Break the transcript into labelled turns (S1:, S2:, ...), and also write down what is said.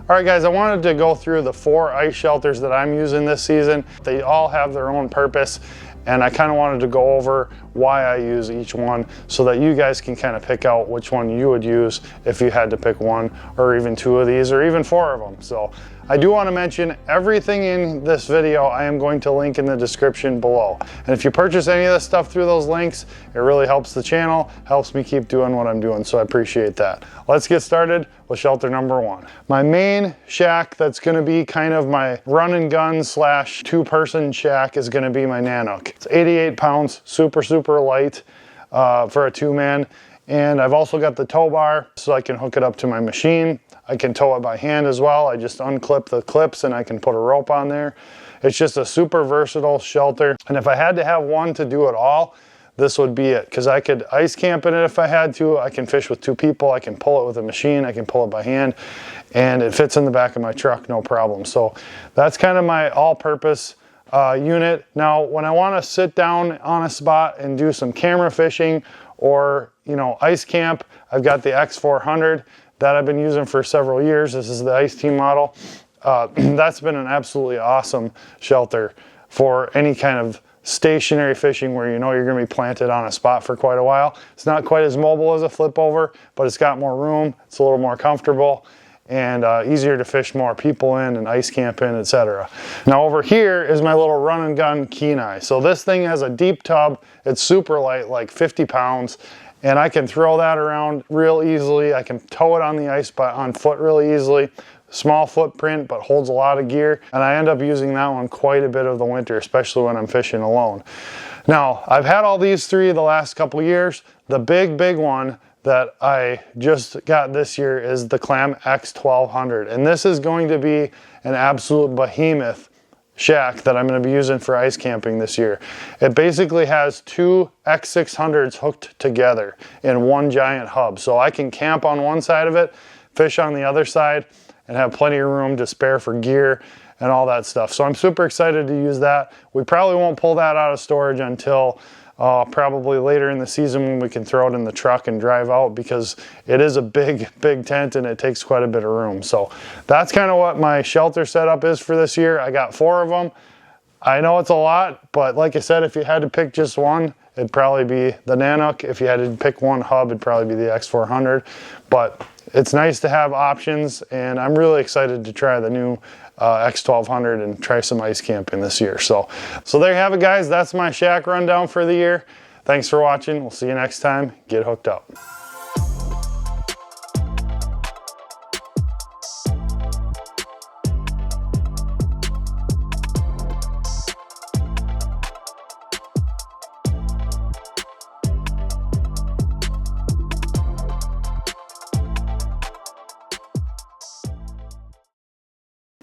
S1: All right guys, I wanted to go through the 4 ice shelters that I'm using this season. They all have their own purpose, and I kind of wanted to go over why I use each one so that you guys can kind of pick out which one you would use if you had to pick 1 or even 2 of these or even 4 of them. So I do want to mention everything in this video I am going to link in the description below. And if you purchase any of this stuff through those links, it really helps the channel, helps me keep doing what I'm doing, so I appreciate that. Let's get started with shelter number 1. My main shack that's going to be kind of my run and gun slash 2-person shack is going to be my Nanook. It's 88 pounds, super light for a 2-man. And I've also got the tow bar so I can hook it up to my machine. I can tow it by hand as well. I just unclip the clips and I can put a rope on there. It's just a super versatile shelter. And if I had to have one to do it all, this would be it. Because I could ice camp in it if I had to. I can fish with 2 people. I can pull it with a machine. I can pull it by hand. And it fits in the back of my truck, no problem. So that's kind of my all-purpose unit. Now, when I want to sit down on a spot and do some camera fishing or, you know, ice camp, I've got the X1200 that I've been using for several years. This is the Ice Team model. That's been an absolutely awesome shelter for any kind of stationary fishing where you know you're going to be planted on a spot for quite a while. It's not quite as mobile as a flip over, but it's got more room. It's a little more comfortable and easier to fish more people in and ice camp in, etc. Now over here is my little run and gun Kenai. So this thing has a deep tub. It's super light, like 50 pounds. And I can throw that around real easily. I can tow it on the ice on foot really easily. Small footprint, but holds a lot of gear. And I end up using that one quite a bit of the winter, especially when I'm fishing alone. Now, I've had all these 3 the last couple years. The big one that I just got this year is the Clam X1200. And this is going to be an absolute behemoth shack that I'm going to be using for ice camping this year. It basically has 2 X600s hooked together in one giant hub. So I can camp on one side of it, fish on the other side, and have plenty of room to spare for gear and all that stuff. So I'm super excited to use that. We probably won't pull that out of storage until probably later in the season when we can throw it in the truck and drive out, because it is a big tent and it takes quite a bit of room. So that's kind of what my shelter setup is for this year. I got 4 of them. I know it's a lot, but like I said, if you had to pick just one, it'd probably be the Nanook. If you had to pick one hub, it'd probably be the X400. But it's nice to have options, and I'm really excited to try the new X1200 and try some ice camping this year. So there you have it, guys. That's my shack rundown for the year. Thanks for watching. We'll see you next time. Get hooked up.